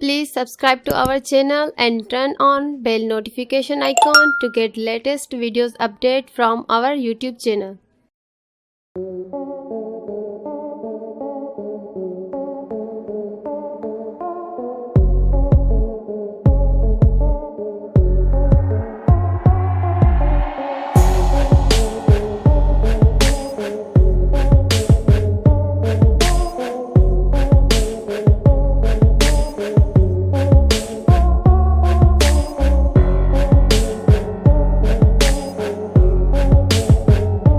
Please subscribe to our channel and turn on bell notification icon to get latest videos update from our YouTube channel. Please subscribe to our channel and turn on bell notification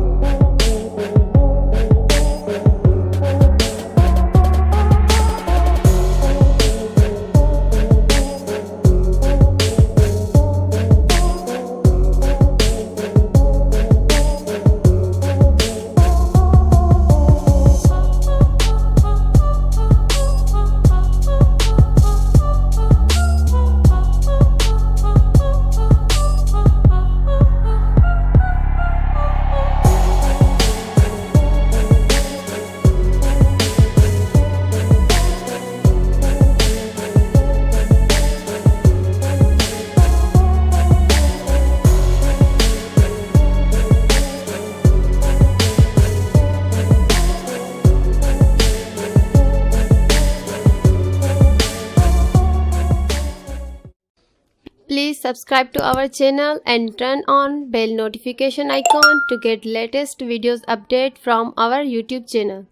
icon to get latest videos update from our YouTube channel. Please subscribe to our channel and turn on bell notification icon to get latest videos update from our YouTube channel. Please subscribe to our channel and turn on bell notification icon to get latest videos update from our YouTube channel.